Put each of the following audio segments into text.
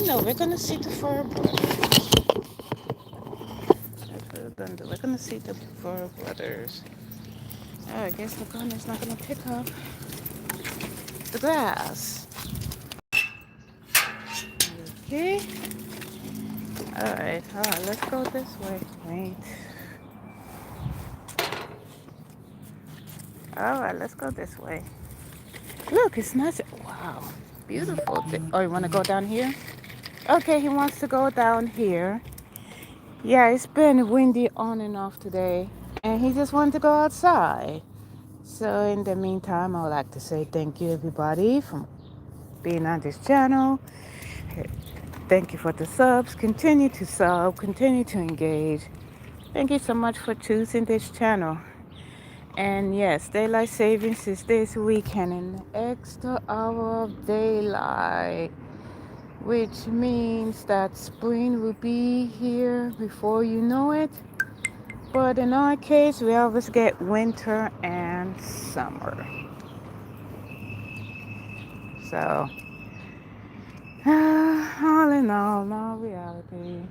know we're gonna see the fur brothers. We're gonna see the fur brothers. Oh, I guess the gun is not gonna pick up the grass. Okay. Alright, let's go this way. Wait. Alright, let's go this way. Look, it's nice. Wow. Beautiful. Oh, you wanna go down here? Okay, he wants to go down here. Yeah, it's been windy on and off today, and he just wanted to go outside. So in the meantime, I would like to say thank you everybody for being on this channel. Thank you for the subs. Continue to sub, continue to engage. Thank you so much for choosing this channel. And yes, daylight savings is this weekend, an extra hour of daylight, which means that spring will be here before you know it. But in our case, we always get winter and summer. So, all in all reality.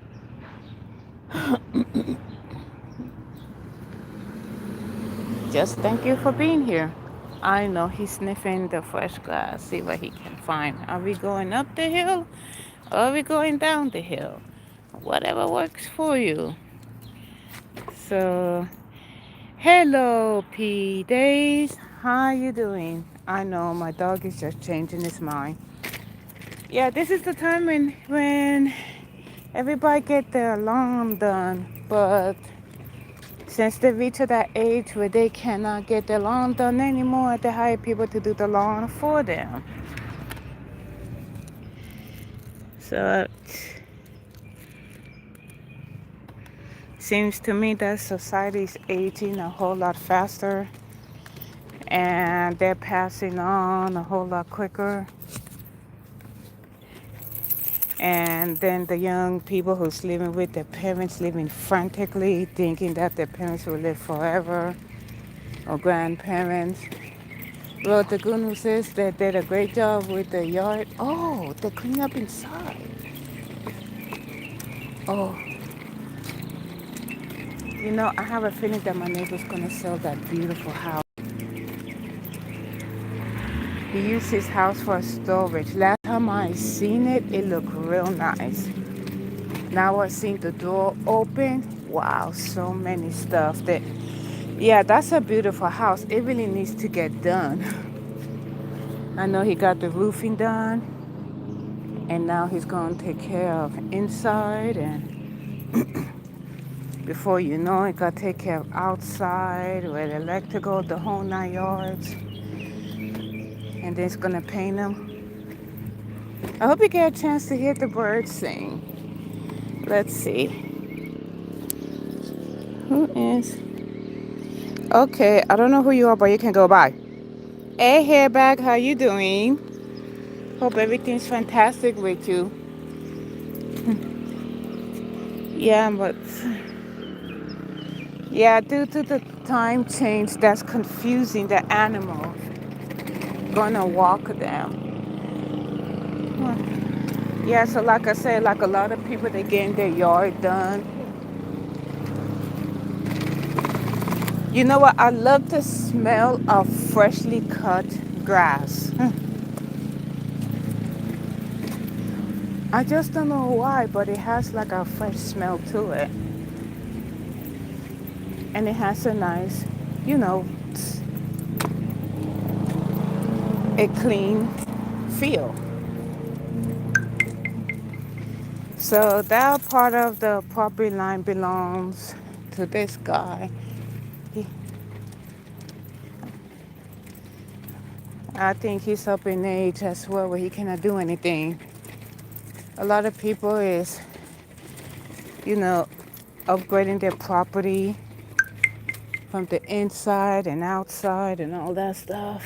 Just thank you for being here. I know he's sniffing the fresh grass, see what he can find. Are we going up the hill or are we going down the hill? Whatever works for you. So, hello, P Days. How you doing? I know my dog is just changing his mind. Yeah, this is the time when everybody get their alarm done, but since they reach that age where they cannot get their lawn done anymore, they hire people to do the lawn for them. So it seems to me that society is aging a whole lot faster and they're passing on a whole lot quicker. And then the young people who's living with their parents living frantically, thinking that their parents will live forever, or grandparents. Well, the good news is they did a great job with the yard. Oh, they clean up inside. Oh, I have a feeling that my neighbor's gonna sell that beautiful house. He used his house for storage. Last time I seen it, it looked real nice. Now I've seen the door open. Wow, so many stuff. Yeah, that's a beautiful house. It really needs to get done. I know he got the roofing done, and now he's gonna take care of inside, and before you know it, gotta take care of outside with electrical, the whole 9 yards, and then it's gonna paint them. I hope you get a chance to hear the birds sing. Let's see. Who is? Okay, I don't know who you are, but you can go by. Hey, Hairbag, how you doing? Hope everything's fantastic with you. Yeah, but yeah, due to the time change, that's confusing the animals. Gonna walk them. Yeah, so like I said, like a lot of people, they getting their yard done. You know what? I love the smell of freshly cut grass. I just don't know why, but it has like a fresh smell to it. And it has a nice, you know, a clean feel. So that part of the property line belongs to this guy. He, I think he's up in age as well where he cannot do anything. A lot of people is, upgrading their property from the inside and outside and all that stuff.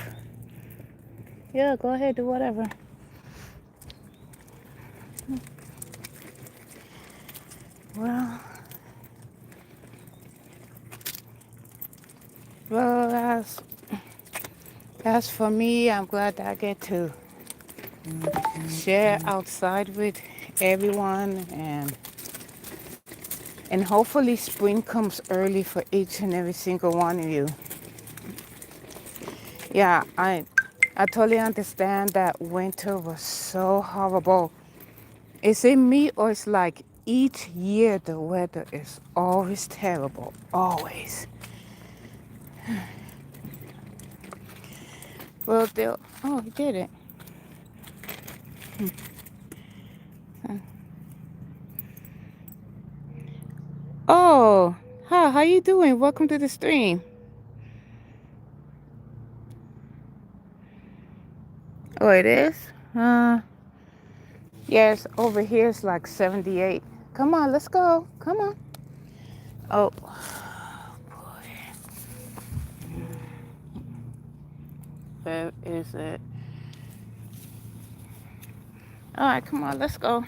Yeah, go ahead, do whatever. Well, well, as for me, I'm glad that I get to share outside with everyone, and hopefully spring comes early for each and every single one of you. Yeah, I totally understand that winter was so horrible. Is it me or it's like each year the weather is always terrible? Always. Well, they'll. Oh, he did it. Oh, hi, how you doing? Welcome to the stream. Oh, it is? Yes, over here it's like 78. Come on, let's go. Come on. Oh, where is it? All right, come on, let's go.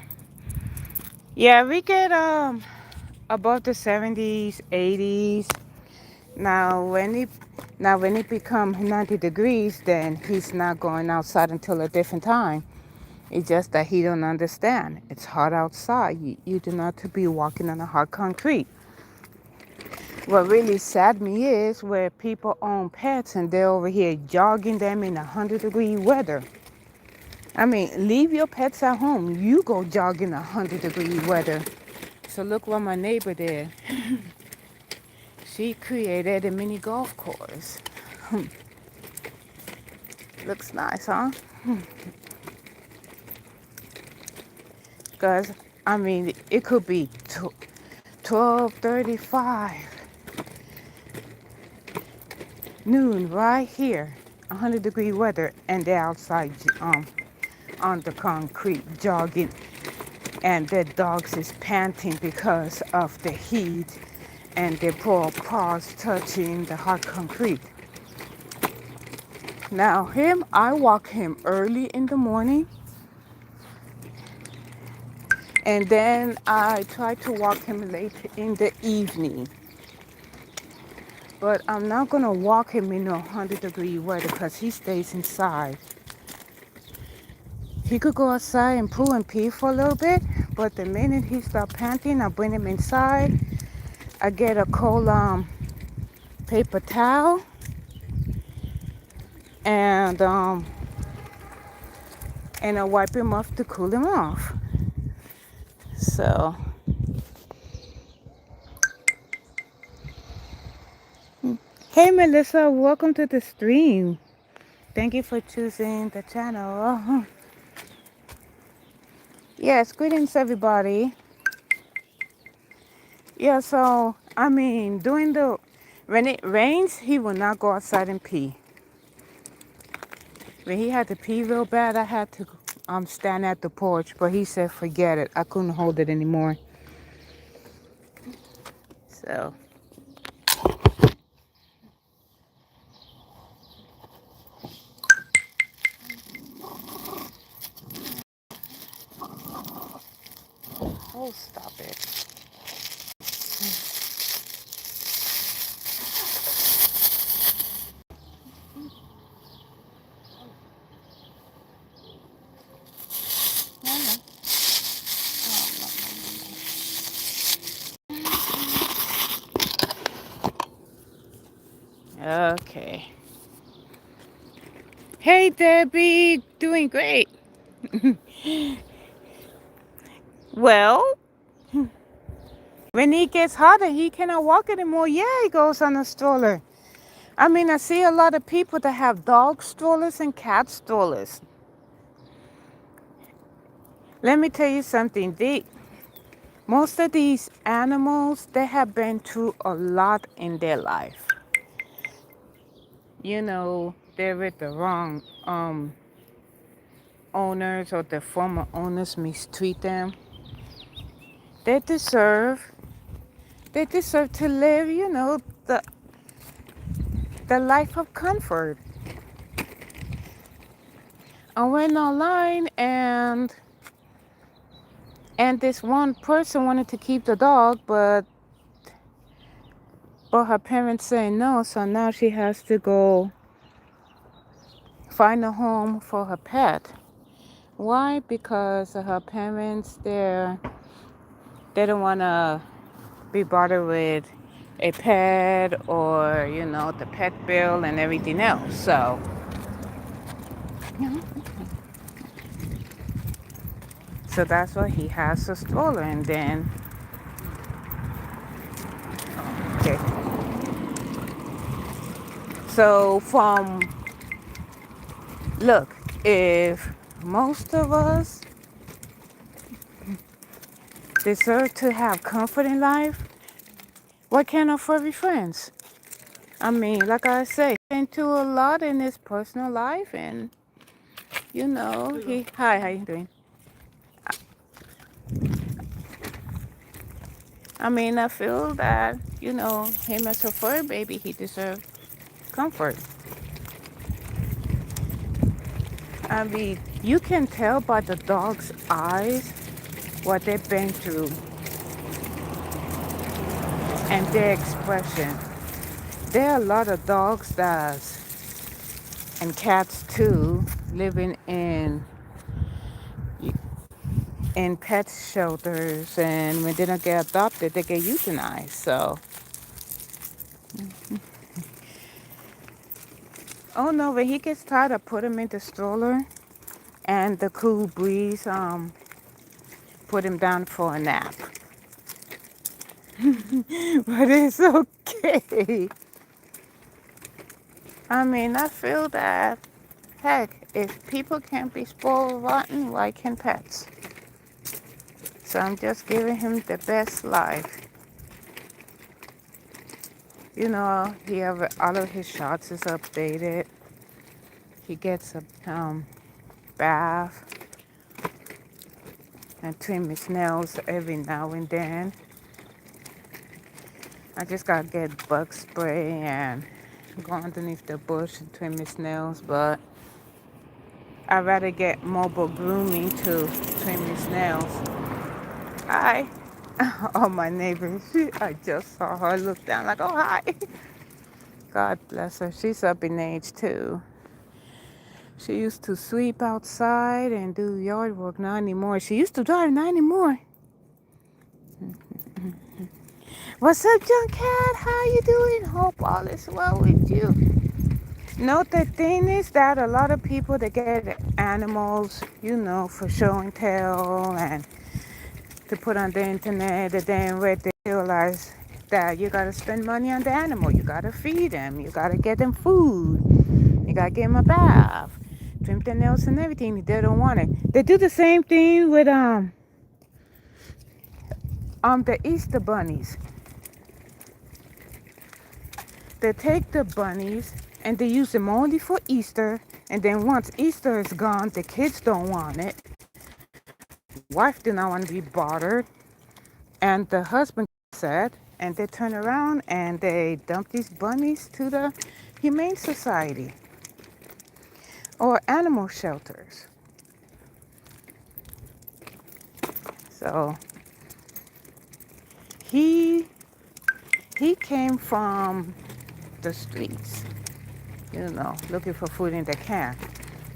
Yeah, we get above the 70s, 80s. Now when it becomes 90 degrees, then he's not going outside until a different time. It's just that he don't understand. It's hot outside. You do not to be walking on a hard concrete. What really sad me is where people own pets and they're over here jogging them in 100-degree weather. I mean, leave your pets at home. You go jog in 100-degree weather. So look what my neighbor did. She created a mini golf course. Looks nice, huh? Because, I mean, it could be 12:35 noon right here, 100-degree weather, and they're outside on the concrete jogging, and their dogs is panting because of the heat, and their poor paws touching the hard concrete. Now him, I walk him early in the morning, and then I try to walk him late in the evening. But I'm not gonna walk him in 100-degree weather because he stays inside. He could go outside and poo and pee for a little bit, but the minute he starts panting, I bring him inside. I get a cold paper towel, and I wipe him off to cool him off. So, hey Melissa, welcome to the stream. Thank you for choosing the channel. Yes, greetings everybody. Yeah, so I mean, when it rains, he will not go outside and pee. When he had to pee real bad, I had to stand at the porch, but he said forget it. I couldn't hold it anymore. So, oh, stop it. Okay. Hey Debbie, doing great. Well, when he gets hotter, he cannot walk anymore. Yeah, he goes on a stroller. I mean, I see a lot of people that have dog strollers and cat strollers. Let me tell you something. Most of these animals, they have been through a lot in their life. You know, they're with the wrong owners, or the former owners mistreat them. They deserve to live, the life of comfort. I went online, and this one person wanted to keep the dog, but her parents say no, so now she has to go find a home for her pet. Why? Because her parents, they don't want to be bothered with a pet or, the pet bill and everything else. So that's why he has a stroller. And then, okay. So look, if most of us deserve to have comfort in life, why can't our furry friends? I mean, like I say, into a lot in his personal life, and hi, how you doing? I mean, I feel that him as a fur baby, he deserves comfort. I mean, you can tell by the dog's eyes what they've been through and their expression. There are a lot of dogs and cats too living in pet shelters, and when they don't get adopted, they get euthanized. So, oh no, when he gets tired, I put him in the stroller, and the cool breeze put him down for a nap. But it's okay. I mean, I feel that, heck, if people can't be spoiled rotten, why can pets? So I'm just giving him the best life. He have all of his shots is updated. He gets a bath and trim his nails every now and then. I just gotta get bug spray and go underneath the bush and trim his nails, but I'd rather get mobile grooming to trim his nails. Hi. Oh, my neighbor, I just saw her look down like, oh, hi. God bless her. She's up in age too. She used to sweep outside and do yard work, not anymore. She used to drive, not anymore. What's up, Juncat? How you doing? Hope all is well with you. No, the thing is that a lot of people, they get animals, for show and tell and to put on the internet, and then where they realize that you gotta spend money on the animal. You gotta feed them. You gotta get them food. You gotta give them a bath, trim their nails and everything. They don't want it. They do the same thing with the Easter bunnies. They take the bunnies and they use them only for Easter. And then once Easter is gone, the kids don't want it. Wife do not want to be bothered. And the husband said, and they turn around and they dump these bunnies to the Humane Society or animal shelters. So he came from the streets, looking for food in the can.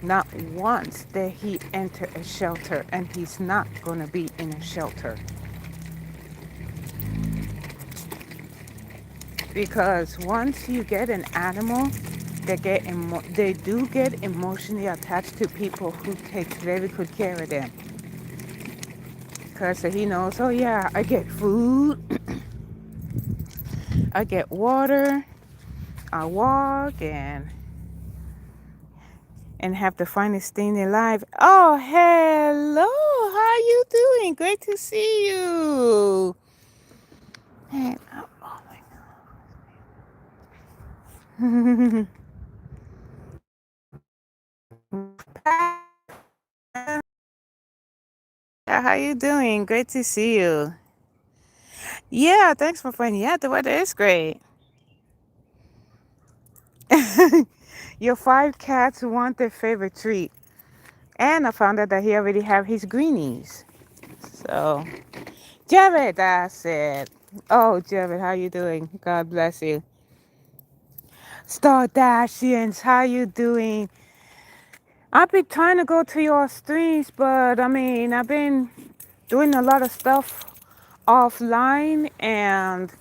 Not once did he enter a shelter, and he's not going to be in a shelter. Because once you get an animal, they do get emotionally attached to people who take very good care of them. Because he knows, oh yeah, I get food, I get water, I walk and have the finest thing in life. Oh, hello, how you doing? Great to see you. And, oh my God. How you doing? Great to see you. Yeah, thanks for finding. Yeah, the weather is great. Your 5 cats want their favorite treat. And I found out that he already have his greenies. So, Jared, that's it. Oh, Jared, how you doing? God bless you. Stardashians, how you doing? I've been trying to go to your streams, but I mean, I've been doing a lot of stuff offline and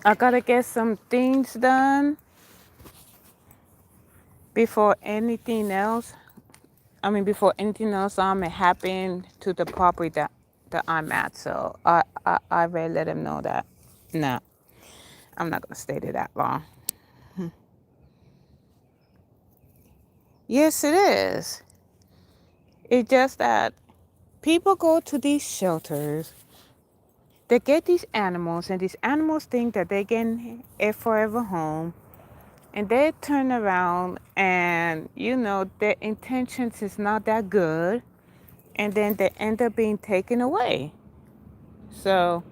I gotta get some things done before anything else. Before anything else happen to the property that I'm at. So I already let him know that, nah, I'm not gonna stay there that long. Yes, it is. It's just that people go to these shelters, they get these animals, and these animals think that they get a forever home, and they turn around and, their intentions is not that good, and then they end up being taken away. So,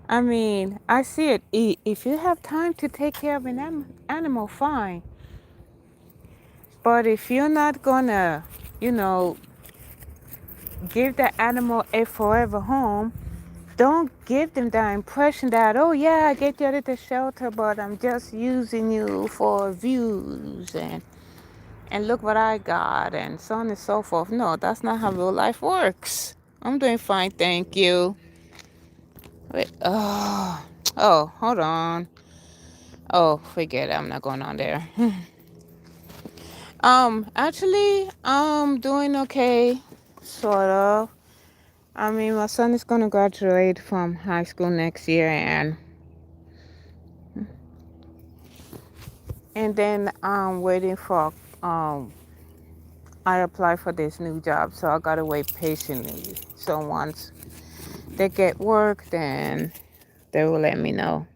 I see it. If you have time to take care of an animal, fine. But if you're not gonna, you know, give the animal a forever home, don't give them the impression that, oh yeah, I get you at the shelter, but I'm just using you for views and look what I got and so on and so forth. No, that's not how real life works. I'm doing fine, thank you. Wait, oh, hold on. Oh, forget it. I'm not going on there. Actually, I'm doing okay, sort of. My son is gonna graduate from high school next year, and then I'm waiting for I applied for this new job, so I gotta wait patiently. So once they get work, then they will let me know.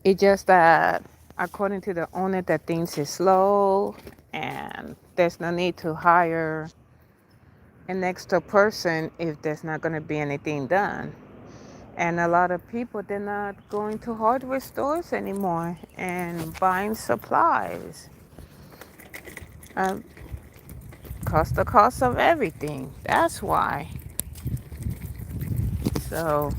It's just that according to the owner, that things is slow, and there's no need to hire an extra person if there's not gonna be anything done. And a lot of people, they're not going to hardware stores anymore and buying supplies. Um, the cost of everything. That's why. So,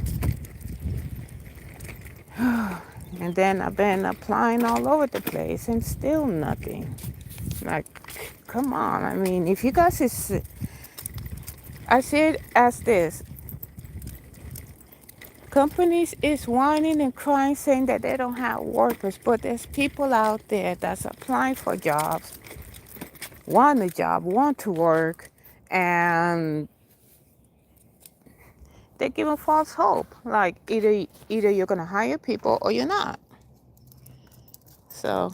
and then I've been applying all over the place and still nothing. Like, come on. If you guys is, I see it as this. Companies is whining and crying saying that they don't have workers, but there's people out there that's applying for jobs, want a job, want to work, and they give them false hope. Like either you're gonna hire people or you're not. So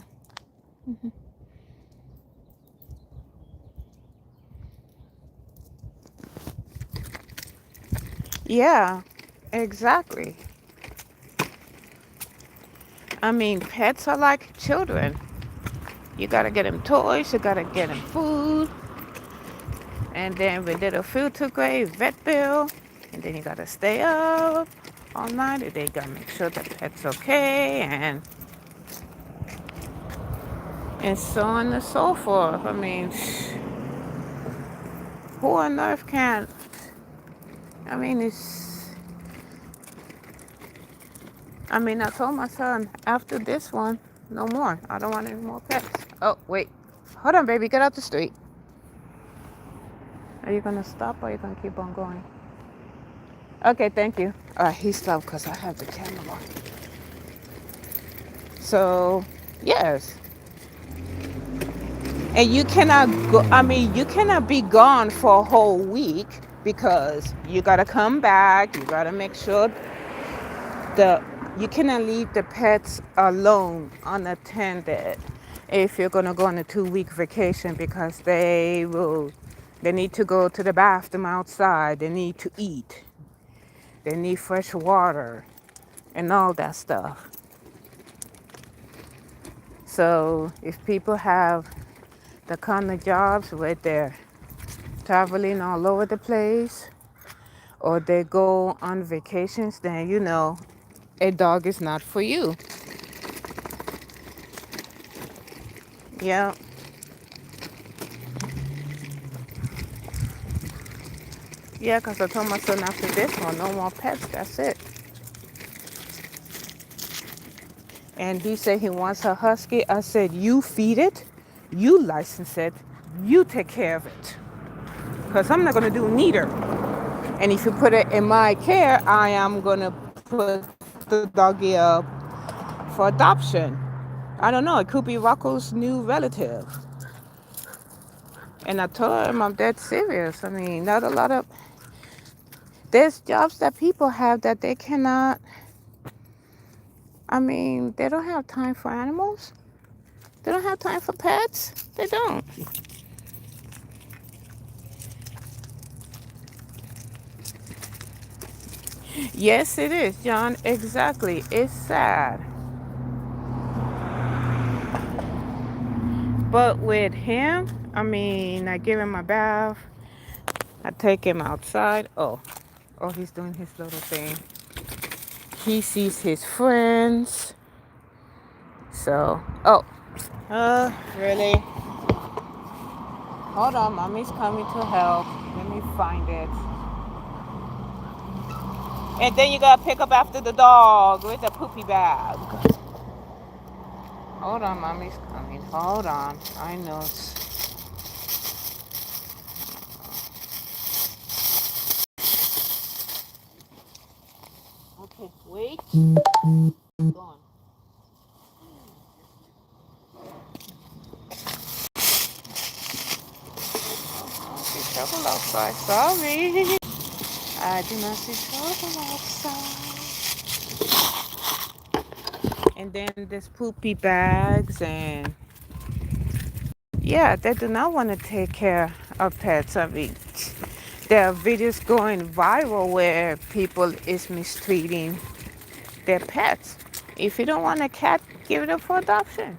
yeah, exactly. Pets are like children. You gotta get them toys, you gotta get them food, and then with little food to great vet bill, and then you gotta stay up all night, and they gotta make sure the pet's okay, and so on and so forth. Who on earth can't? It's. I told my son after this one, no more. I don't want any more pets. Oh, wait. Hold on, baby. Get out the street. Are you gonna stop or are you gonna keep on going? Okay, thank you. He stopped because I have the camera on. So, yes. And you cannot go, you cannot be gone for a whole week because you gotta come back. You gotta make sure you cannot leave the pets alone unattended if you're gonna go on a 2-week vacation because they need to go to the bathroom outside, they need to eat, they need fresh water and all that stuff. So if people have the kind of jobs where they're traveling all over the place or they go on vacations, then a dog is not for you. Yeah. Yeah, because I told my son after this one, no more pets, that's it. And he said he wants a husky. I said, you feed it, you license it, you take care of it. Because I'm not going to do neither. And if you put it in my care, I am going to put the doggy up for adoption. I don't know. It could be Rocco's new relative. And I told him I'm dead serious. I mean, not a lot of... There's jobs that people have that they cannot... I mean, they don't have time for animals. They don't have time for pets. They don't. Yes, it is, John. Exactly. It's sad. But with him, I mean, I give him a bath. I take him outside. Oh, he's doing his little thing. He sees his friends. So, really? Hold on, mommy's coming to help. Let me find it. And then you gotta pick up after the dog with the poopy bag. Hold on, mommy's coming. Hold on. I know. Okay, wait. Go on. See trouble outside. Sorry. I do not see trouble outside. And then there's poopy bags and yeah, they do not want to take care of pets. I mean, there are videos going viral where people is mistreating their pets. If you don't want a cat, give it up for adoption.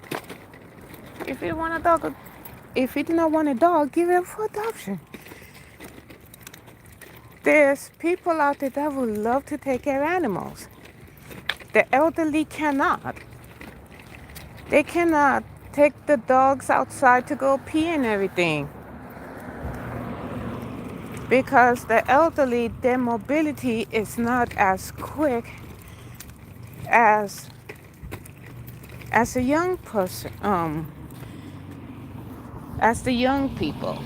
If you want a dog, if you do not want a dog, give it up for adoption. There's people out there that would love to take care of animals. The elderly cannot. They cannot take the dogs outside to go pee and everything. Because the elderly, their mobility is not as quick as a young person, as the young people.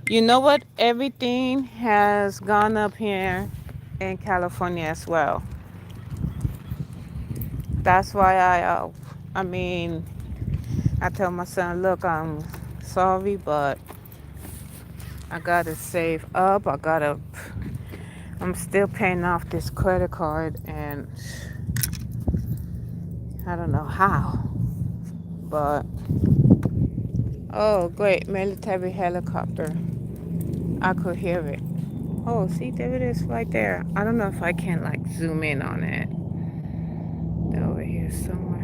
You know what? Everything has gone up here in California as well. That's why I mean, I tell my son, look, I'm sorry, but I gotta save up. I'm still paying off this credit card, and I don't know how, but oh, great, military helicopter. I could hear it. Oh, see, there it is right there. I don't know if I can like zoom in on it. They're over here somewhere.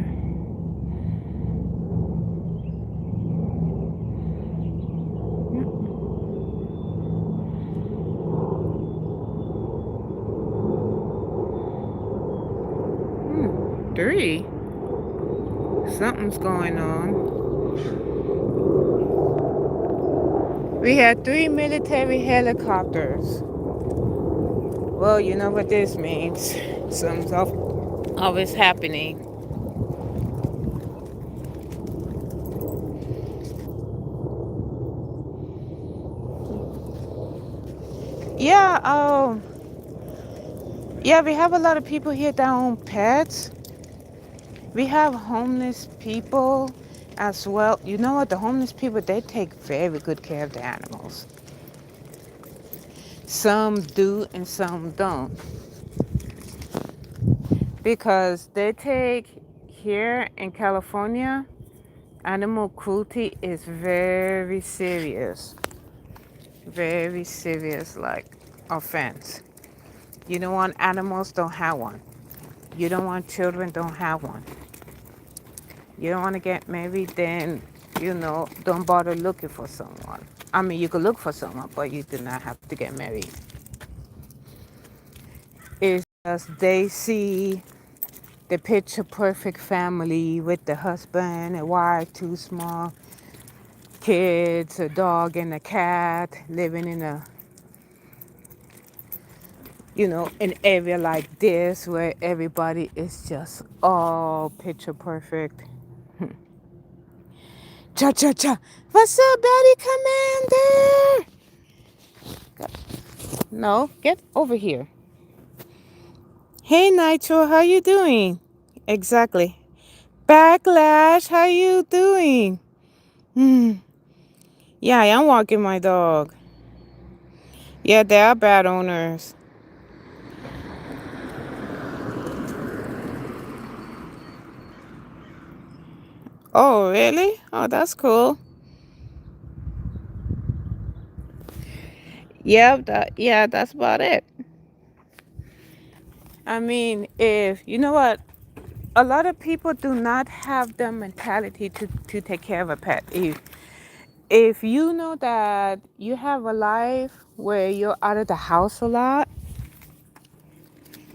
Three. Something's going on. We had 3 military helicopters. Well, you know what this means. Something's always happening. Yeah, yeah, we have a lot of people here that own pets. We have homeless people as well. You know what? The homeless people, they take very good care of the animals. Some do and some don't. Because they take, here in California, animal cruelty is very serious. Very serious, like, offense. You don't want animals, don't have one. You don't want children, don't have one. You don't want to get married, then, don't bother looking for someone. I mean, you could look for someone, but you do not have to get married. It's just they see the picture perfect family with the husband, a wife, 2 small kids, a dog and a cat living in a an area like this where everybody is just all picture perfect. Cha cha cha. What's up, Betty Commander? No, get over here. Hey, Nitro, how you doing? Exactly. Backlash, how you doing? Hmm. Yeah, I am walking my dog. Yeah, they are bad owners. Oh, really? Oh, that's cool. Yeah, that's about it. I mean, if you know what, a lot of people do not have the mentality to take care of a pet. If you know that you have a life where you're out of the house a lot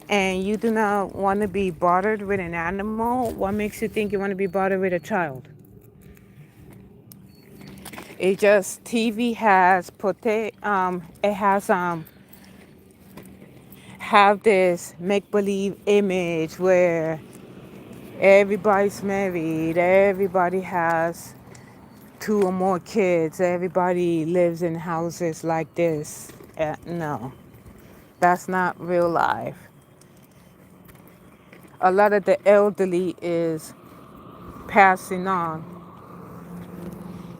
and you do not want to be bothered with an animal, what makes you think you want to be bothered with a child? It just TV has it has have this make believe image where everybody's married, everybody has two or more kids, everybody lives in houses like this. No, that's not real life. A lot of the elderly is passing on,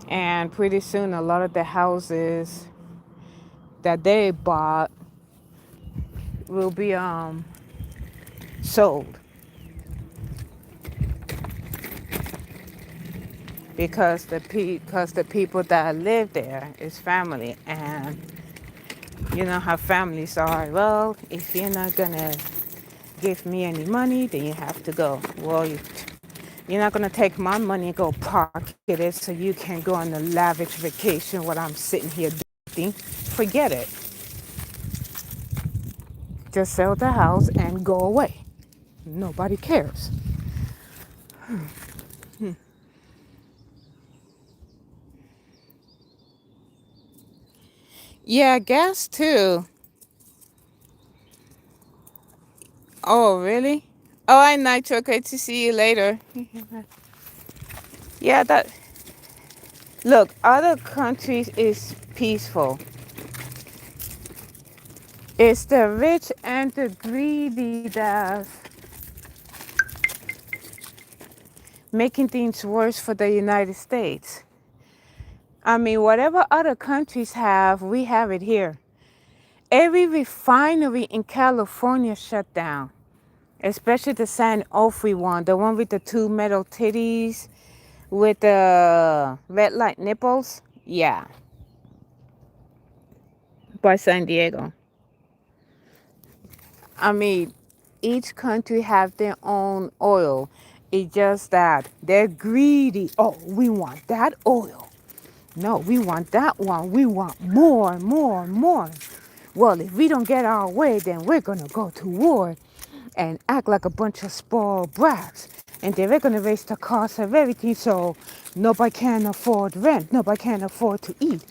and pretty soon a lot of the houses that they bought will be sold because the people that live there is family, and you know how families are. Well, if you're not gonna give me any money, then you have to go. Well, you're not gonna take my money and go pocket it so you can go on a lavish vacation while I'm sitting here doing. Forget it. Just sell the house and go away. Nobody cares. Yeah, gas too. Oh, really? All right, Nitro. Great to see you later. Yeah, that. Look, other countries is peaceful. It's the rich and the greedy that's making things worse for the United States. I mean, whatever other countries have, we have it here. Every refinery in California shut down, especially the San Onofre one, the one with the two metal titties with the red light nipples. Yeah, by San Diego. I mean, each country have their own oil. It's just that they're greedy. Oh, we want that oil. No, we want that one. We want more, more, more. Well, if we don't get our way, then we're going to go to war and act like a bunch of spoiled brats. And then we're going to raise the cost of everything so nobody can afford rent, nobody can afford to eat.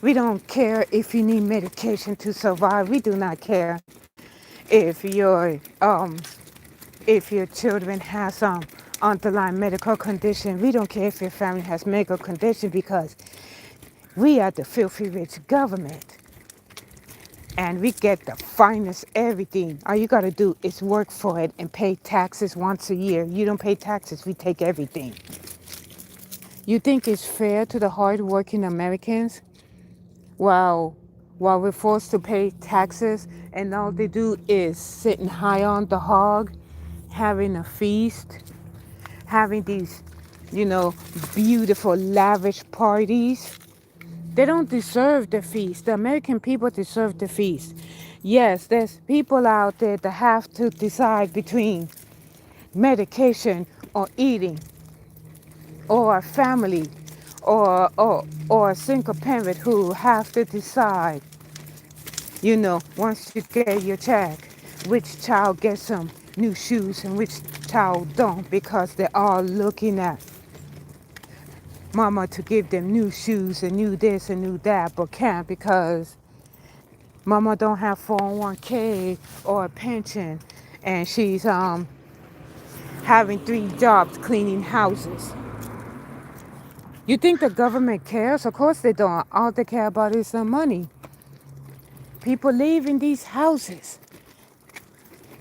We don't care if you need medication to survive. We do not care if your children has some underlying medical condition. We don't care if your family has medical condition because we are the filthy rich government. And we get the finest everything. All you gotta do is work for it and pay taxes once a year. You don't pay taxes, we take everything. You think it's fair to the hardworking Americans while we're forced to pay taxes and all they do is sitting high on the hog, having a feast, having these, you know, beautiful lavish parties. They don't deserve the feast. The American people deserve the feast. Yes, there's people out there that have to decide between medication or eating, or a family, or a single parent who have to decide, once you get your check, which child gets some new shoes and which child don't, because they're all looking at mama to give them new shoes and new this and new that, but can't because Mama don't have 401k or a pension, and she's having 3 jobs cleaning houses. You think the government cares? Of course they don't. All they care about is the money. People live in these houses.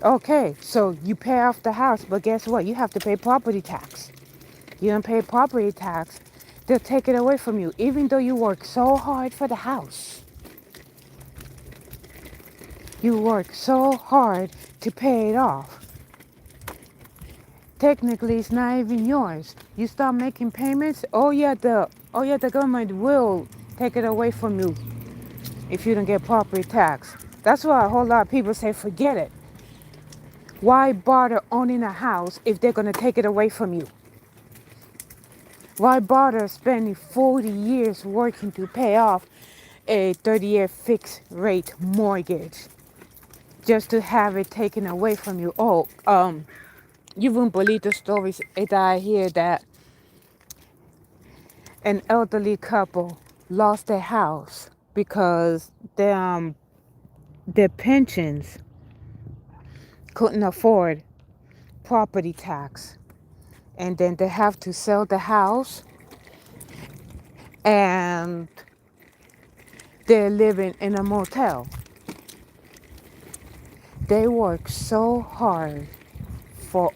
Okay, so you pay off the house, but guess what? You have to pay property tax. You don't pay property tax, they'll take it away from you, even though you work so hard for the house. You work so hard to pay it off. Technically, it's not even yours. You start making payments. The government will take it away from you if you don't get property tax. That's why a whole lot of people say, forget it. Why bother owning a house if they're gonna take it away from you? Why bother spending 40 years working to pay off a 30-year fixed rate mortgage just to have it taken away from you? You wouldn't believe the stories that I hear that an elderly couple lost their house because their pensions couldn't afford property tax. And then they have to sell the house, and they're living in a motel. They work so hard for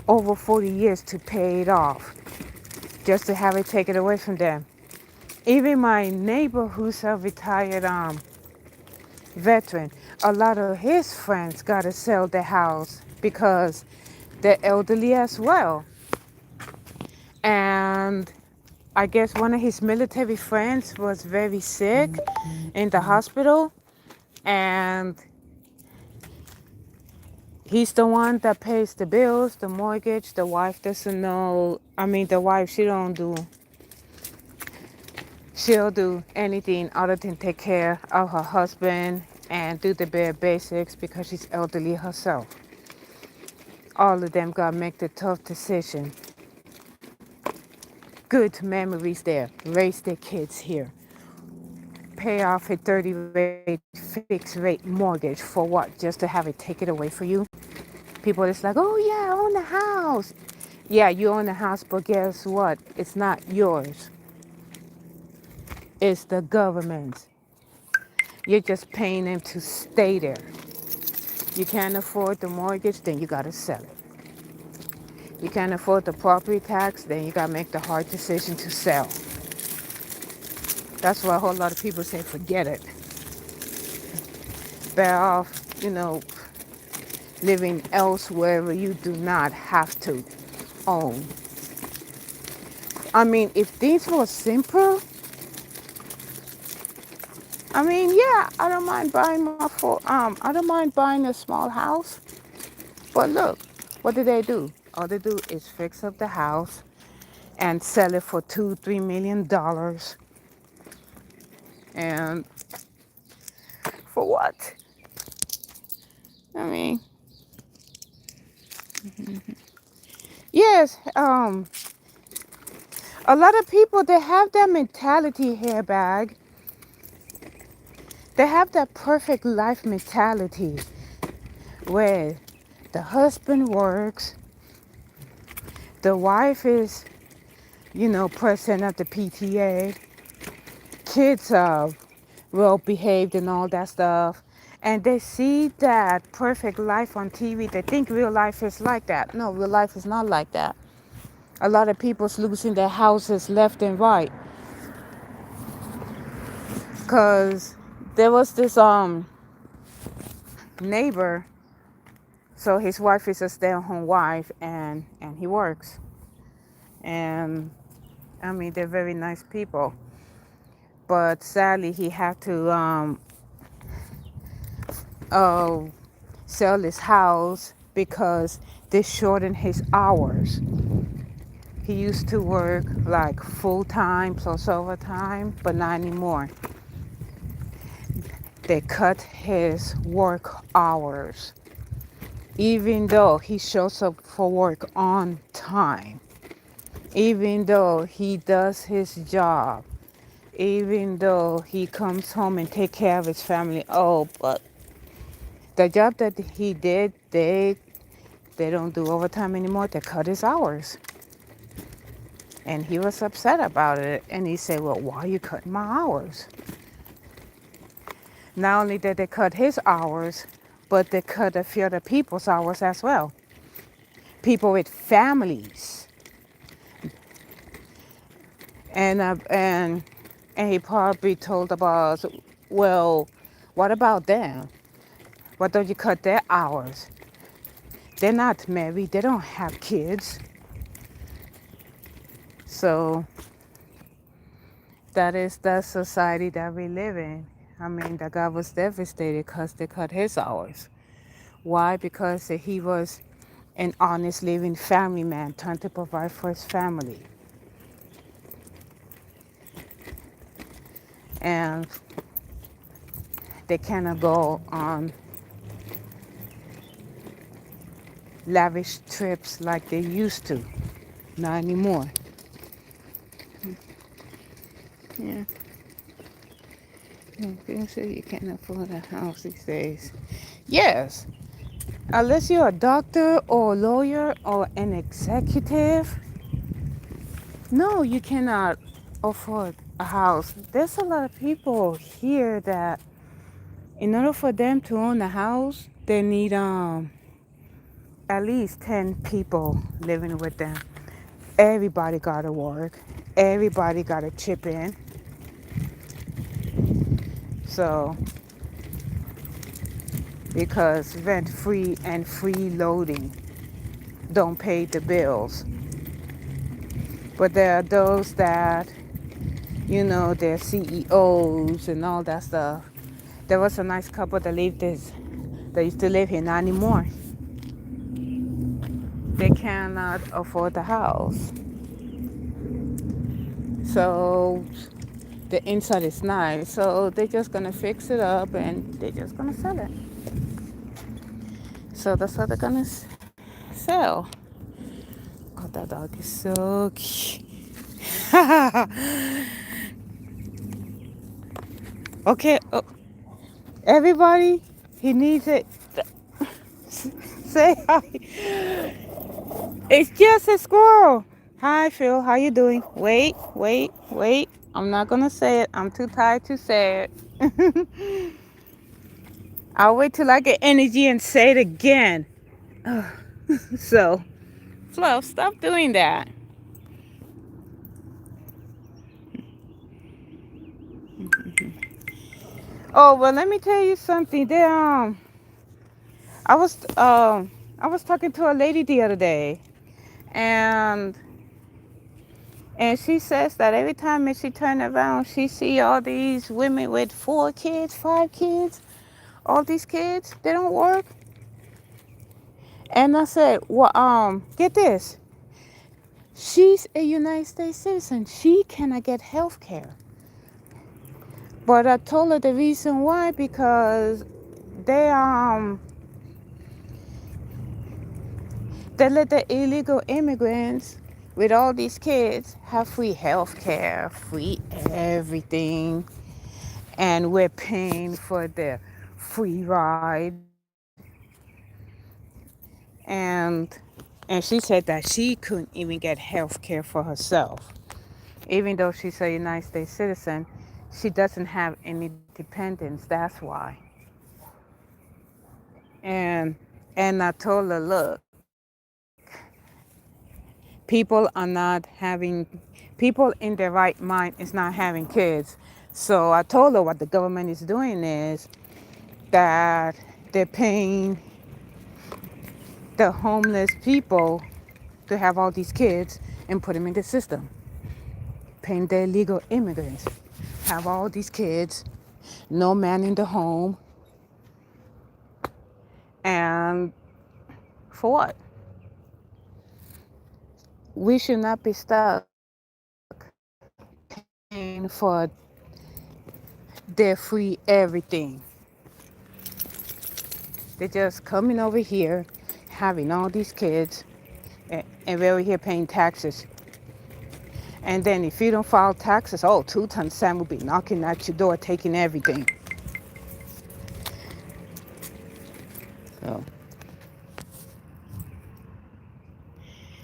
over 40 years to pay it off just to have it taken away from them. Even my neighbor, who's a retired veteran, a lot of his friends got to sell their house because they're elderly as well. And I guess one of his military friends was very sick in the hospital, and he's the one that pays the bills, the mortgage. The wife doesn't know. The wife, she'll do anything other than take care of her husband and do the bare basics because she's elderly herself. All of them gotta make the tough decision. Good memories there. Raise their kids here. Pay off a 30-rate fixed rate mortgage for what? Just to have it take it away from you? People is like, oh yeah, I own the house. Yeah, you own the house, but guess what? It's not yours. It's the government's. You're just paying them to stay there. You can't afford the mortgage, then you gotta sell it. You can't afford the property tax, then you gotta make the hard decision to sell. That's why a whole lot of people say, forget it. Better off, living elsewhere where you do not have to own. If things were simple, yeah, I don't mind buying I don't mind buying a small house. But look, what do? All they do is fix up the house and sell it for $2-3 million. And for what? I mean, yes, a lot of people, they have that mentality here, bag. They have that perfect life mentality where the husband works, the wife is, president of the PTA, kids are well behaved and all that stuff, and they see that perfect life on TV. They think real life is like that. No, real life is not like that. A lot of people's losing their houses left and right. Cause there was this neighbor. So his wife is a stay-at-home wife, and he works. And they're very nice people. But sadly, he had to sell his house because they shortened his hours. He used to work like full-time plus overtime, but not anymore. They cut his work hours, even though he shows up for work on time, even though he does his job. even though he comes home and take care of his family. Oh, but the job that he did, they don't do overtime anymore. They cut his hours. And he was upset about it. And he said, well, why are you cutting my hours? Not only did they cut his hours, but they cut a few other people's hours as well. People with families. And he probably told the boss, well, what about them? Why don't you cut their hours? They're not married. They don't have kids. So that is the society that we live in. I mean, the guy was devastated because they cut his hours. Why? Because he was an honest living family man trying to provide for his family. And they cannot go on lavish trips like they used to. Not anymore. Yeah. People say you can't afford a house these days. Yes. Unless you're a doctor or a lawyer or an executive, no, you cannot afford a house. There's a lot of people here that in order for them to own a house, they need at least 10 people living with them. Everybody got to work. Everybody got to chip in. So, because rent free and free loading don't pay the bills. But there are those that, they're CEOs and all that stuff. There was a nice couple that that used to live here, not anymore. They cannot afford the house. So the inside is nice. So they're just gonna fix it up and they're just gonna sell it. So that's how they're gonna sell. Oh, that dog is so cute. Okay, oh, everybody, he needs it. Say hi. It's just a squirrel. Hi, Phil. How you doing? Wait. I'm not gonna say it. I'm too tired to say it. I'll wait till I get energy and say it again. So, Flo, stop doing that. Oh well, let me tell you something. I was I was talking to a lady the other day, and she says that every time she turns around, she see all these women with 4 kids, 5 kids, all these kids. They don't work. And I said, well, get this. She's a United States citizen. She cannot get health care. But I told her the reason why, because they they let the illegal immigrants with all these kids have free health care, free everything, and we're paying for their free ride. And she said that she couldn't even get health care for herself. Even though she's a United States citizen, she doesn't have any dependents. That's why. And I told her, look, people in their right mind is not having kids. So I told her what the government is doing is that they're paying the homeless people to have all these kids and put them in the system. Paying the illegal immigrants, have all these kids, no man in the home, and for what? We should not be stuck paying for their free everything. They're just coming over here, having all these kids, and we're over here paying taxes. And then if you don't file taxes, oh, 2-ton Sam will be knocking at your door, taking everything. So,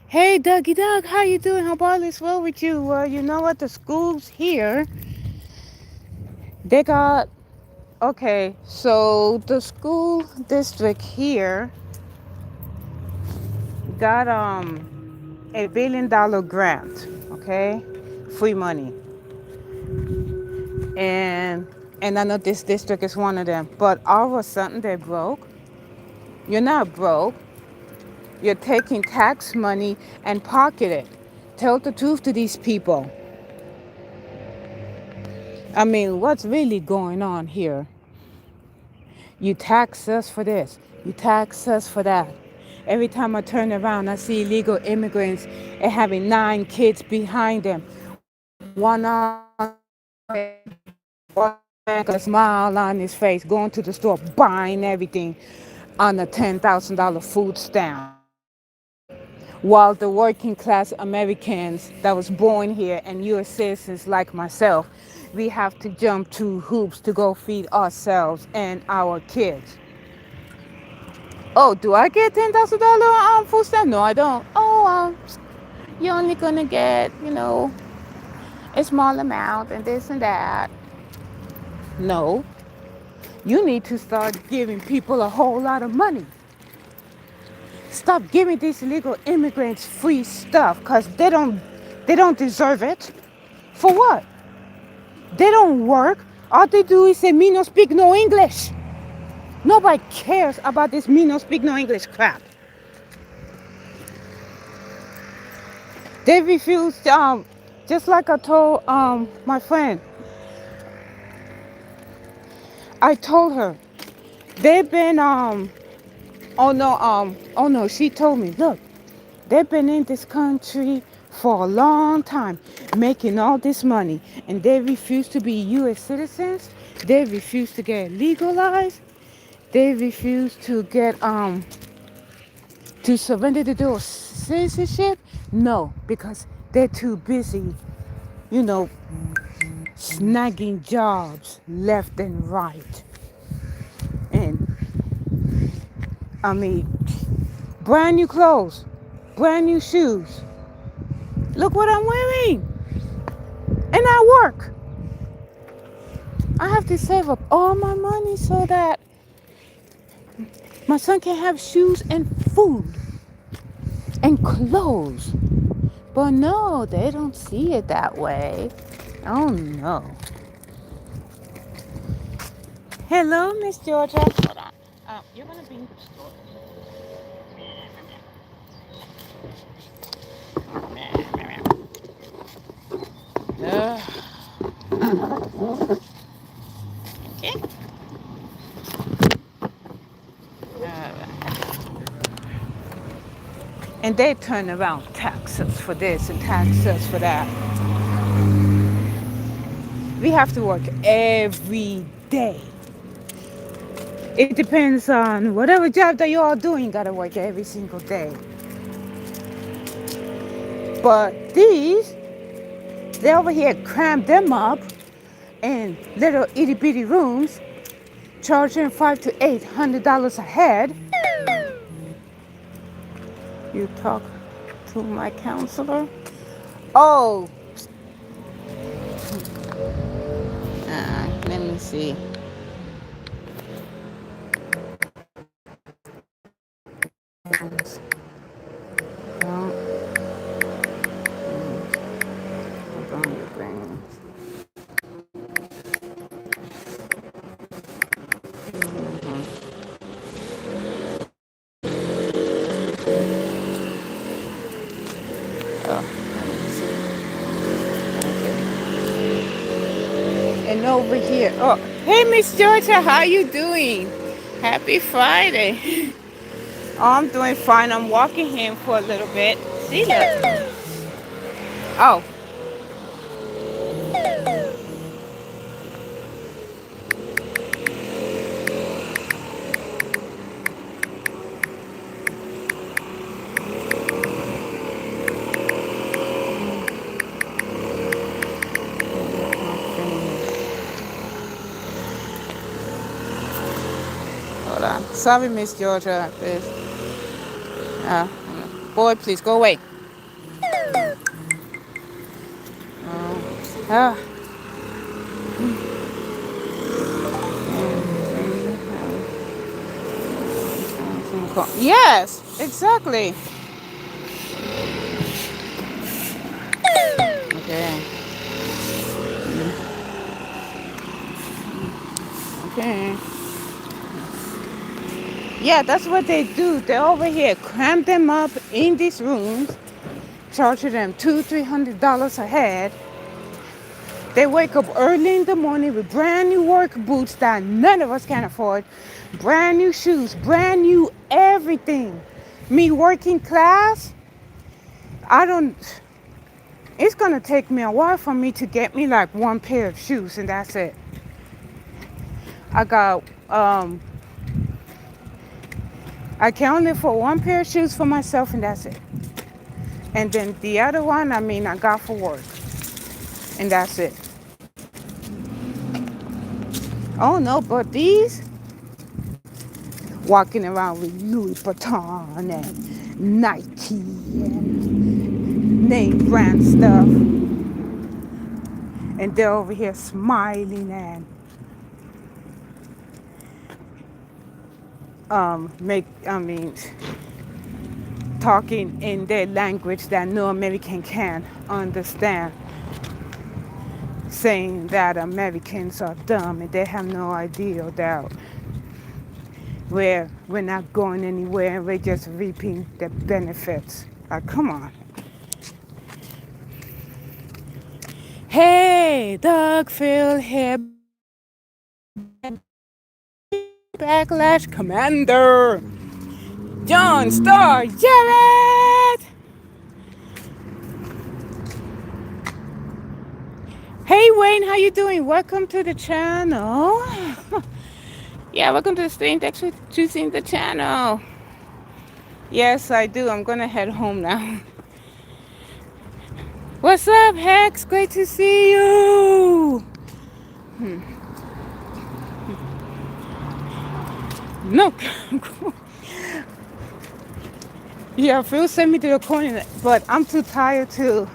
hey, Dougie Doug, how you doing? How all is well with you? Well, you know what? The schools here, they got, okay, so the school district here got $1 billion grant, okay, free money, and I know this district is one of them. But all of a sudden they're broke. You're not broke. You're taking tax money and pocket it. Tell the truth to these people. I mean, what's really going on here? You tax us for this. You tax us for that. Every time I turn around, I see illegal immigrants and having 9 kids behind them. One on one with a smile on his face, going to the store, buying everything on a $10,000 food stamp. While the working class Americans that was born here and US citizens like myself, we have to jump through hoops to go feed ourselves and our kids. Oh, do I get $10,000 food stamp? No, I don't. Oh, you're only gonna get, a small amount and this and that. No, you need to start giving people a whole lot of money. Stop giving these illegal immigrants free stuff because they don't deserve it. For what? They don't work. All they do is say me no speak no English. Nobody cares about this me no speak no English crap. They refuse, just like I told my friend. I told her they've been oh no, she told me, look, they've been in this country for a long time, making all this money, and they refuse to be U.S. citizens. They refuse to get legalized. They refuse to get to surrender to their citizenship. No, because they're too busy, you know, snagging jobs left and right. And I mean, brand new clothes, brand new shoes. Look what I'm wearing. And I work. I have to save up all my money so that my son can have shoes and food and clothes. But no, they don't see it that way. Oh no. Hello, Miss Georgia. Hold on. You're gonna be in the store. Okay. And they turn around, tax us for this and tax us for that. We have to work every day. It depends on whatever job that you're all doing, you gotta work every single day. But these, they over here cram them up in little itty bitty rooms, charging $500 to $800 a head. You talk to my counselor? Oh, let me see. And over here, oh, hey, Miss Georgia, how you doing? Happy Friday. Oh, I'm doing fine. I'm walking him for a little bit. See that? Oh. Sorry, Miss Georgia. Uh, boy, please go away. Ah, yes, exactly. Okay. Okay. Yeah, that's what they do. They over here cram them up in these rooms, charging them $200-300 a head. They wake up early in the morning with brand new work boots that none of us can afford, brand new shoes, brand new everything. Me working class, I don't. It's gonna take me a while for me to get me like one pair of shoes, and that's it. I got I can only afford one pair of shoes for myself, and that's it. And then the other one, I got for work, and that's it. Oh no, but these walking around with Louis Vuitton and Nike and name brand stuff, and they're over here smiling and make talking in their language that no American can understand, saying that Americans are dumb and they have no idea that we're not going anywhere and we're just reaping the benefits. Come on. Hey, Doug Phil here, Backlash Commander, John Star, Jared. Hey Wayne, how you doing? Welcome to the channel. Yeah, welcome to the stream. Thanks for choosing the channel. Yes, I do. I'm gonna head home now. What's up, Hex? Great to see you. No. Yeah, Phil sent me to the corner, but I'm too tired to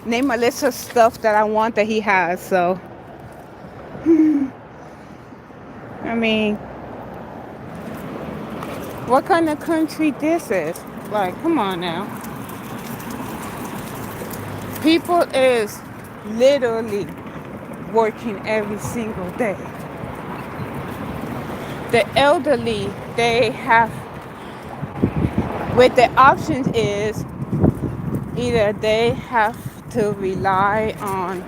name a list of stuff that I want that he has. So, I mean, what kind of country this is? Like, come on now. People is literally working every single day. The elderly, they have, with the options is either they have to rely on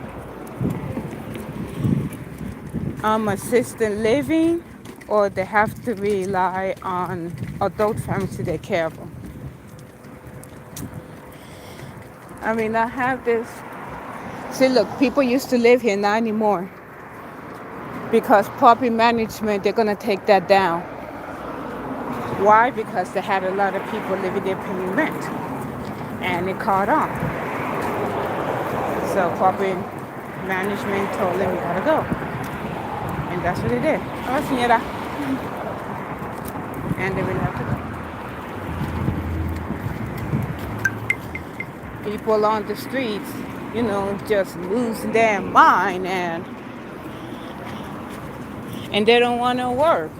assisted living, or they have to rely on adult families to take care of them. I have this. See, look, people used to live here, not anymore. Because property management, they're going to take that down. Why? Because they had a lot of people living there paying rent. And it caught on. So property management told them, you got to go. And that's what they did. Oh, señora. And they really have to go. People on the streets, just losing their mind, and they don't want to work.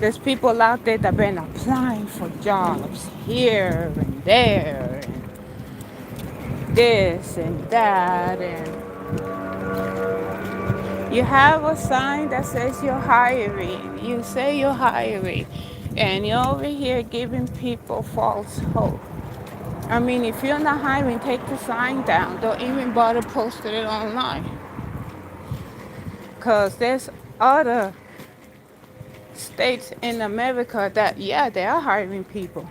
There's people out there that have been applying for jobs here and there and this and that, and you have a sign that says you're hiring. You say you're hiring, and you're over here giving people false hope. If you're not hiring, take the sign down. Don't even bother posting it online. Because there's other states in America that, yeah, they are hiring people.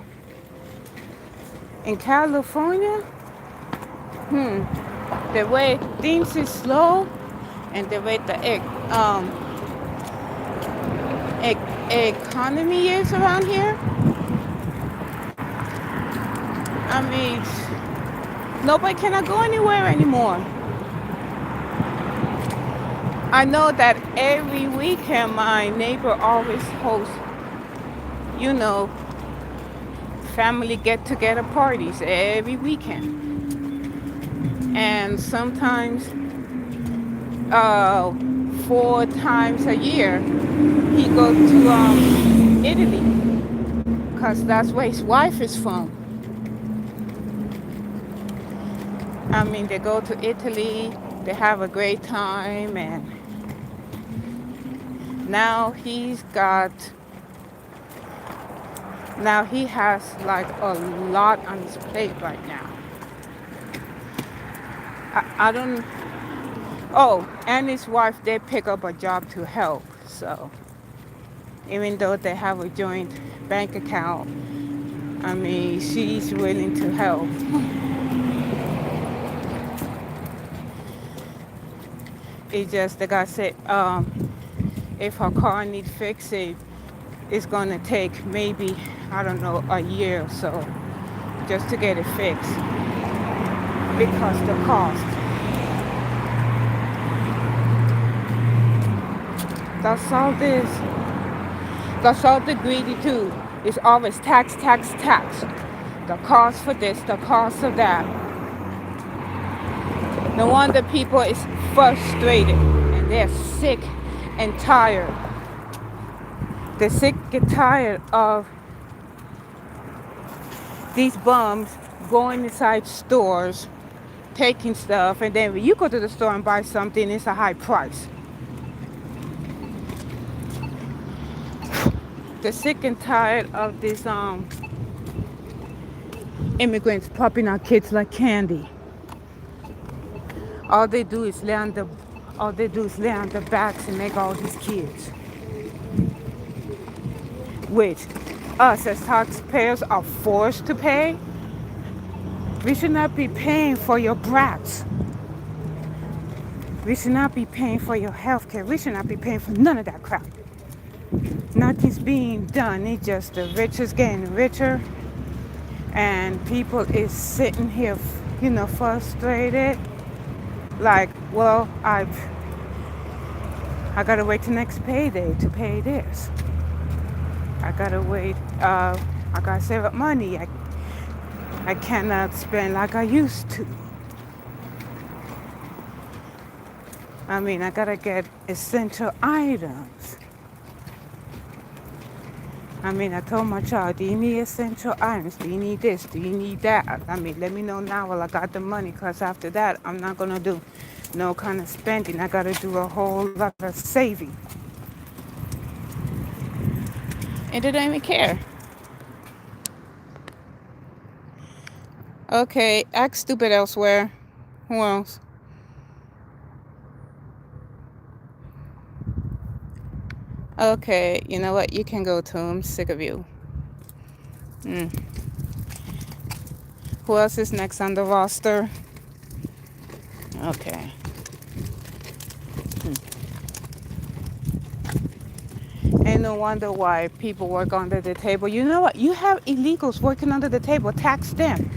In California, the way things is slow and the way the economy is around here, nobody cannot go anywhere anymore. I know that every weekend my neighbor always hosts, you know, family get together parties every weekend. And sometimes 4 times a year he goes to Italy because that's where his wife is from. I mean, they go to Italy, they have a great time, and now he's got, now he has like a lot on his plate right now. I don't, oh, and his wife, they pick up a job to help. So even though they have a joint bank account, I mean, she's willing to help. It's just, like I said, if her car needs fixing, it's gonna take maybe, I don't know, a year or so just to get it fixed because the cost. That's all this. That's all the greedy too. It's always tax, tax, tax. The cost for this, the cost of that. No wonder people is frustrated and they're sick and tired. They're sick and tired of these bums going inside stores, taking stuff, and then when you go to the store and buy something, it's a high price. They're sick and tired of these immigrants popping out kids like candy. All they do is lay on the backs and make all these kids, which us as taxpayers are forced to pay. We should not be paying for your brats. We should not be paying for your health care. We should not be paying for none of that crap. Nothing's being done. It's just the rich is getting richer, and people is sitting here, frustrated. Like, well, I gotta wait till next payday to pay this. I gotta wait. I gotta save up money. I cannot spend like I used to. I mean, I gotta get essential items. I mean, I told my child, do you need essential items? Do you need this? Do you need that? I mean, let me know now while I got the money, because after that, I'm not gonna do no kind of spending. I gotta do a whole lot of saving. And they don't even care. Okay, act stupid elsewhere. Who else? Okay, you know what? You can go to. I'm sick of you. Who else is next on the roster? Okay. Ain't no wonder why people work under the table. You know what? You have illegals working under the table. Tax them.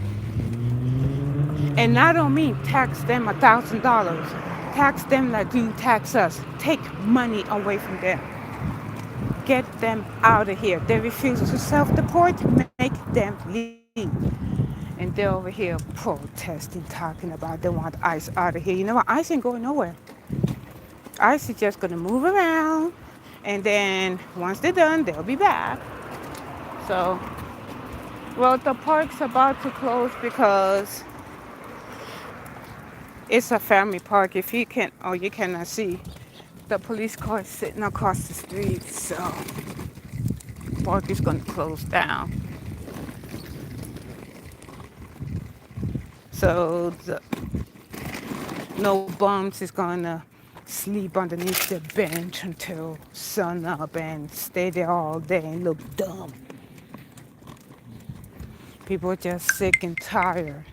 And I don't mean tax them $1,000. Tax them like you tax us. Take money away from them. Get them out of here. They refuse to self-deport. Make them leave. And they're over here protesting, talking about they want ICE out of here. You know what? ICE ain't going nowhere. ICE is just going to move around. And then once they're done, they'll be back. So, well, the park's about to close because it's a family park. If you can, you cannot see. The police car is sitting across the street. So, the park is going to close down. So, no bums is going to sleep underneath the bench until sun up and stay there all day and look dumb. People are just sick and tired.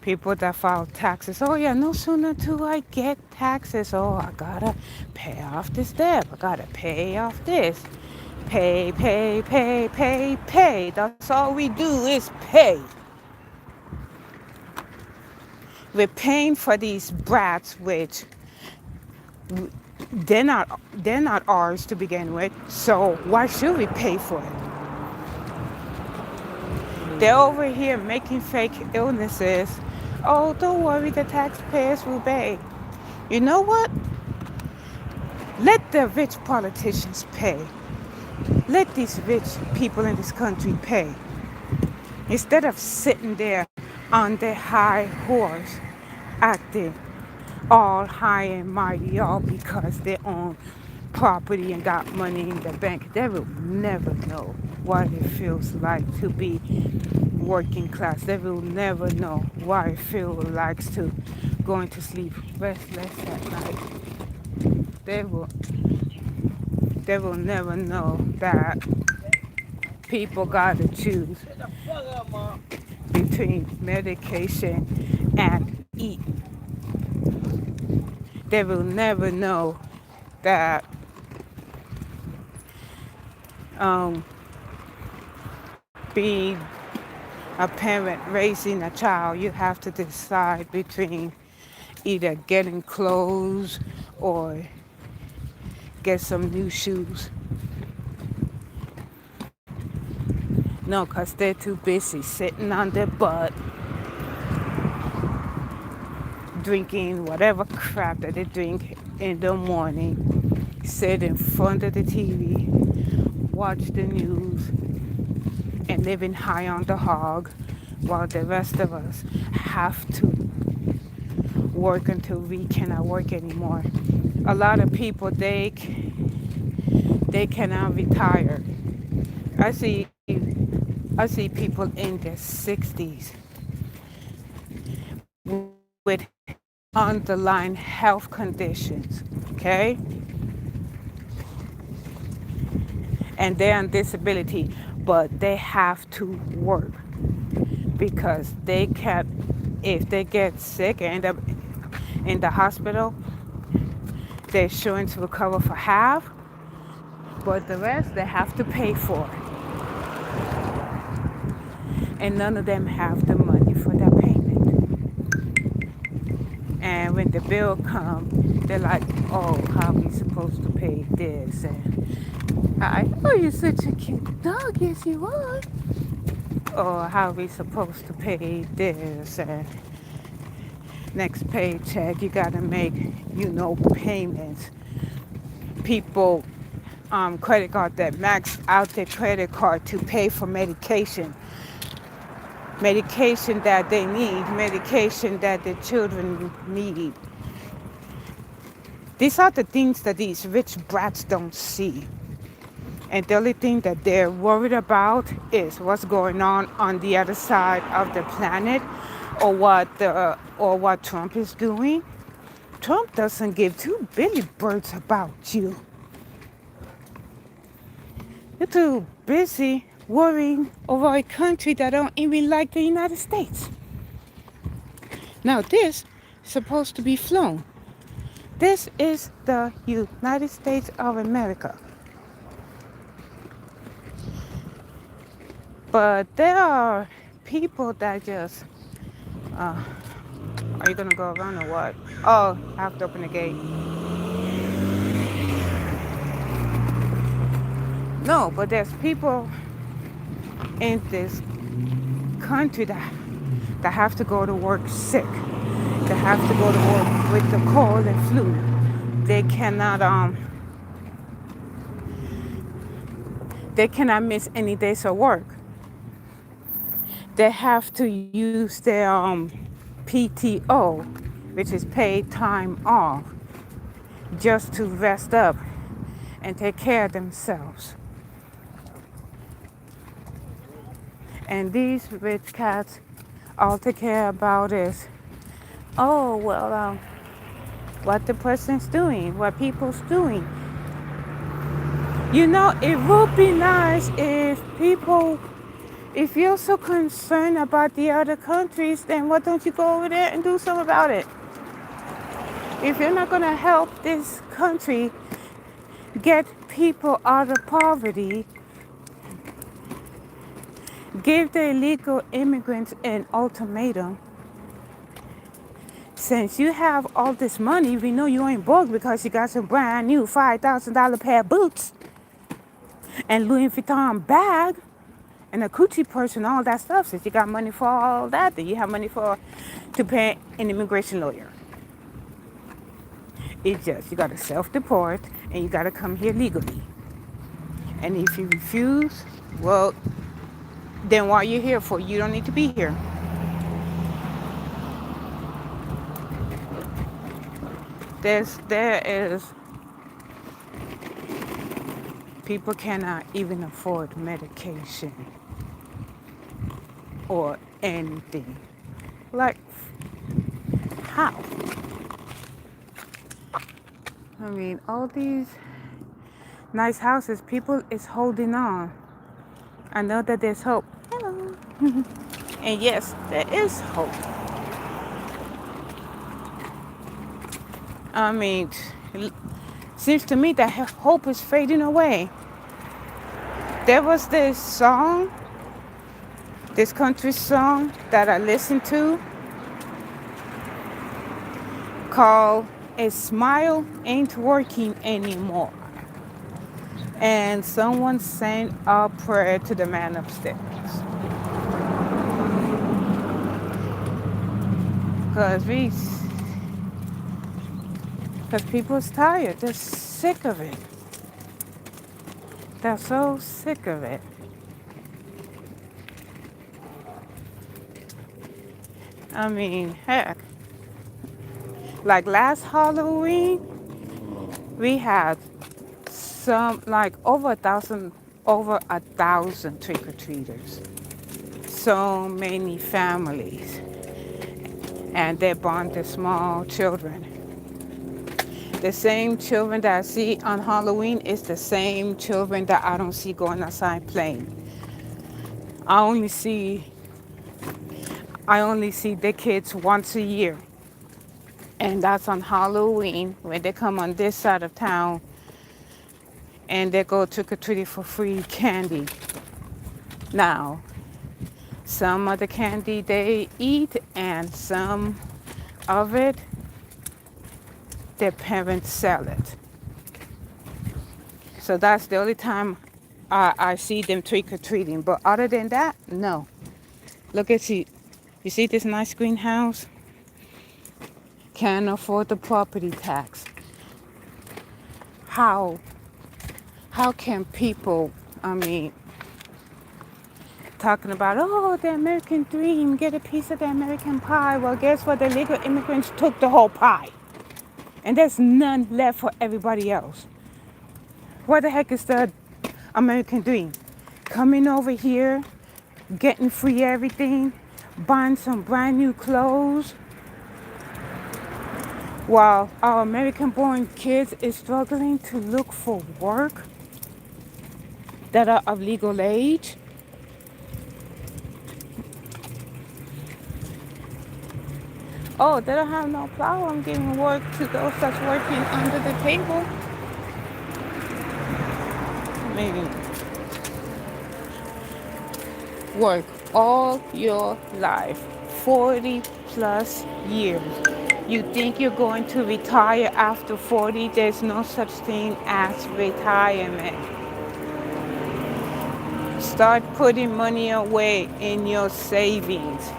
People that file taxes. Oh yeah, no sooner do I get taxes. Oh, I gotta pay off this debt. I gotta pay off this. Pay, pay, pay, pay, pay. That's all we do is pay. We're paying for these brats, which they're not ours to begin with. So why should we pay for it? They're over here making fake illnesses. Oh, don't worry, the taxpayers will pay. You know what? Let the rich politicians pay. Let these rich people in this country pay. Instead of sitting there on their high horse, acting all high and mighty, all because they own property and got money in the bank. They will never know what it feels like to be working class. They will never know what it feels like to going to sleep restless at night. They will they will never know that people gotta choose between medication and eat. They will never know that um, being a parent raising a child, you have to decide between either getting clothes or get some new shoes. No, because they're too busy sitting on their butt, drinking whatever crap that they drink in the morning, sit in front of the TV, watch the news, and living high on the hog, while the rest of us have to work until we cannot work anymore. A lot of people, they cannot retire. I see I see people in their 60s with underlying health conditions, okay? And they're on disability, but they have to work because they can't, if they get sick and end up in the hospital, their insurance will cover for half, but the rest they have to pay for. And none of them have the money for that payment. And when the bill comes, they're like, oh, how are we supposed to pay this? And oh, you're such a cute dog, yes you are. Or how are we supposed to pay this? And next paycheck, you gotta make, payments. People, credit card that max out their credit card to pay for medication that they need, medication that their children need. These are the things that these rich brats don't see. And the only thing that they're worried about is what's going on the other side of the planet, or what Trump is doing. Trump doesn't give two billy birds about you. You're too busy worrying over a country that don't even like the United States. Now this is supposed to be flown. This is the United States of America. But there are people that just, are you gonna go around or what? Oh, I have to open the gate. No, but there's people in this country that have to go to work sick. They have to go to work with the cold and flu. They cannot miss any days of work. They have to use their PTO, which is paid time off, just to rest up and take care of themselves. And these rich cats, all they care about is, oh, well, what the person's doing, what people's doing. It would be nice if you're so concerned about the other countries, then why don't you go over there and do something about it? If you're not going to help this country get people out of poverty, give the illegal immigrants an ultimatum, since you have all this money, we know you ain't broke because you got some brand new $5,000 pair of boots and Louis Vuitton bag and a coochie purse and all that stuff. Since you got money for all that, then you have money to pay an immigration lawyer. It's just you got to self-deport and you got to come here legally. And if you refuse, well, then what you're here for, you don't need to be here. There is people cannot even afford medication or anything. Like, how? I mean, all these nice houses, people is holding on. I know that there's hope. Hello. And yes, there is hope. I mean, it seems to me that hope is fading away. There was this song, this country song that I listened to called "A Smile Ain't Working Anymore." And someone sang a prayer to the man upstairs. Because people's tired. They're sick of it. They're so sick of it. I mean, heck. Like last Halloween, we had over a thousand trick-or-treaters. So many families. And they brought the small children. The same children that I see on Halloween is the same children that I don't see going outside playing. I only see the kids once a year. And that's on Halloween when they come on this side of town and they go trick-or-treating for free candy. Now, some of the candy they eat and some of it their parents sell it. So that's the only time I see them trick-or-treating. But other than that, no. Look at you. You see this nice greenhouse? Can't afford the property tax. How can people, talking about, oh, the American dream, get a piece of the American pie. Well, guess what? The illegal immigrants took the whole pie. And there's none left for everybody else. What the heck is the American dream? Coming over here, getting free everything, buying some brand new clothes, while our American-born kids is struggling to look for work that are of legal age. Oh, they don't have no problem giving work to those that's working under the table. I mean, work all your life, 40 plus years. You think you're going to retire after 40? There's no such thing as retirement. Start putting money away in your savings.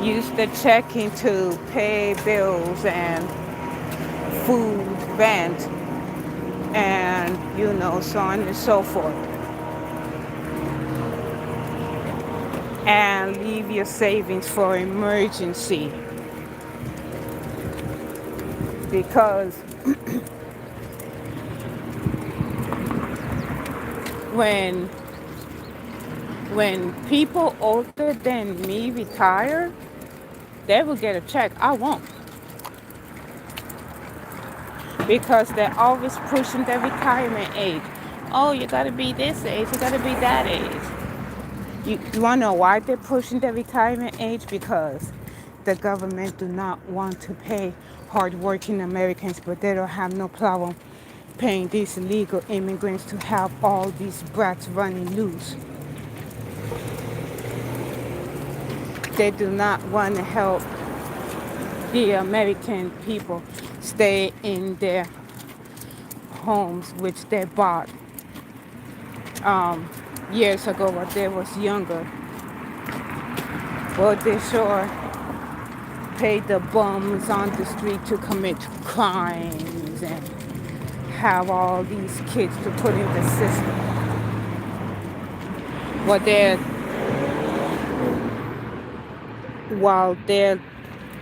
Use the checking to pay bills and food, rent, and so on and so forth. And leave your savings for emergency. Because when people older than me retire, they will get a check. I won't. Because they're always pushing the retirement age. Oh, you gotta be this age, you gotta be that age. You wanna know why they're pushing the retirement age? Because the government do not want to pay hardworking Americans, but they don't have no problem paying these illegal immigrants to have all these brats running loose. They do not want to help the American people stay in their homes, which they bought um, years ago when they was younger. Well, they sure pay the bums on the street to commit crimes and have all these kids to put in the system. While they're, while they're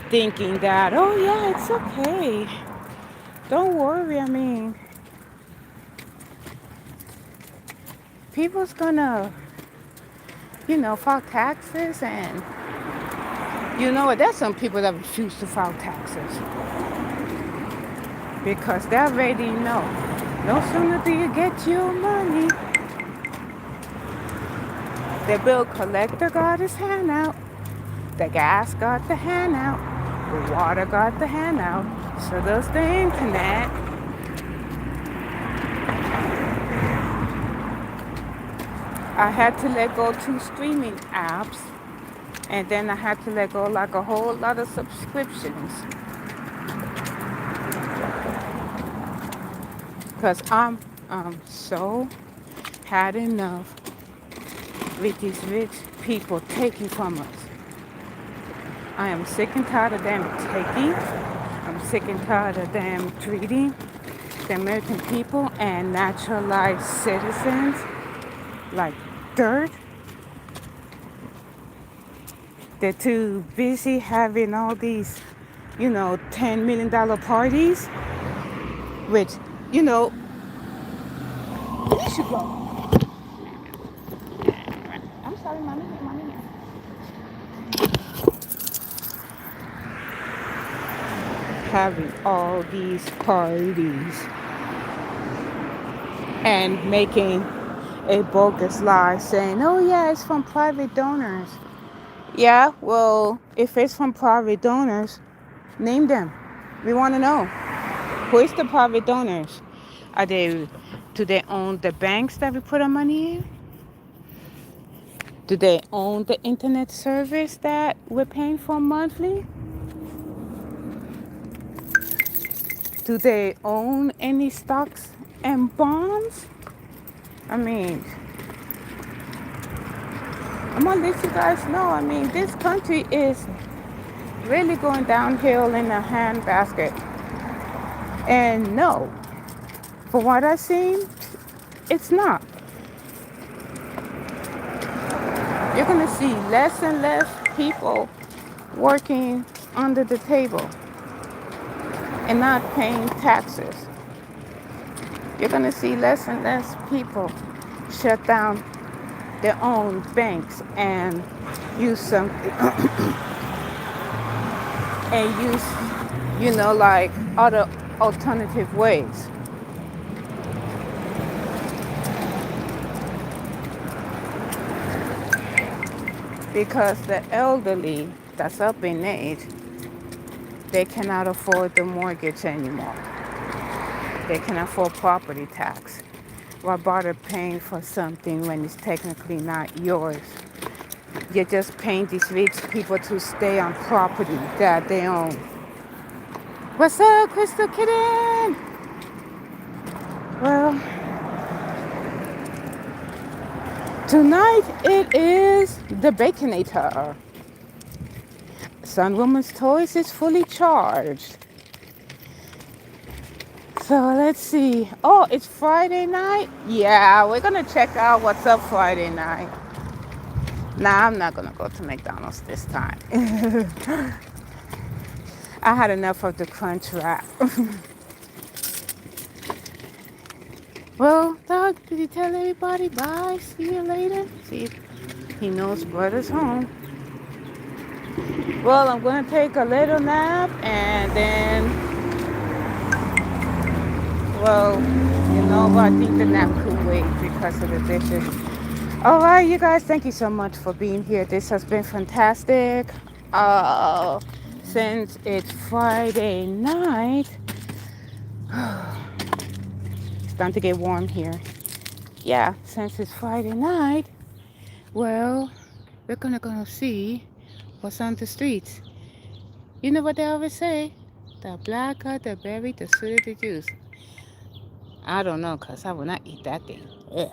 thinking that, oh yeah, it's okay. Don't worry. I mean, people's gonna, file taxes and there's some people that refuse to file taxes because they already know. No sooner do you get your money, the bill collector got his hand out, the gas got the hand out, the water got the hand out, so does the internet. I had to let go 2 streaming apps, and then I had to let go like a whole lot of subscriptions because I'm so had enough with these rich people taking from us. I am sick and tired of them taking. I'm sick and tired of them treating the American people and naturalized citizens like dirt. They're too busy having all these, $10 million parties, which, we should go. I'm sorry, mommy. Having all these parties and making a bogus lie saying, oh yeah, it's from private donors. Yeah, well, if it's from private donors, name them. We want to know. Who is the private donors? Do they own the banks that we put our money in? Do they own the internet service that we're paying for monthly? Do they own any stocks and bonds? I mean, I'm gonna let you guys know. I mean, this country is really going downhill in a handbasket. And no, for what I've seen, it's not. You're gonna see less and less people working under the table and not paying taxes. You're gonna see less and less people shut down their own banks and use something and use, like other alternative ways. Because the elderly that's up in age, they cannot afford the mortgage anymore. They can afford property tax. Why bother paying for something when it's technically not yours? You're just paying these rich people to stay on property that they own. What's up, Crystal Kitten? Well, tonight it is the Baconator. Sun Woman's Toys is fully charged. So let's see. Oh, it's Friday night? Yeah, we're gonna check out what's up Friday night. Nah, I'm not gonna go to McDonald's this time. I had enough of the crunch wrap. Well, dog, did you tell everybody bye? See you later? See if he knows brother's home. Well, I'm gonna take a little nap and then, well, I think the nap could wait because of the dishes. All right, you guys, thank you so much for being here. This has been fantastic. Since it's Friday night, it's starting to get warm here. Yeah, since it's Friday night, well, we're gonna go see what's on the streets. You know what they always say? The blacker the berry, the sweeter the juice. I don't know, 'cause I will not eat that thing. Ugh.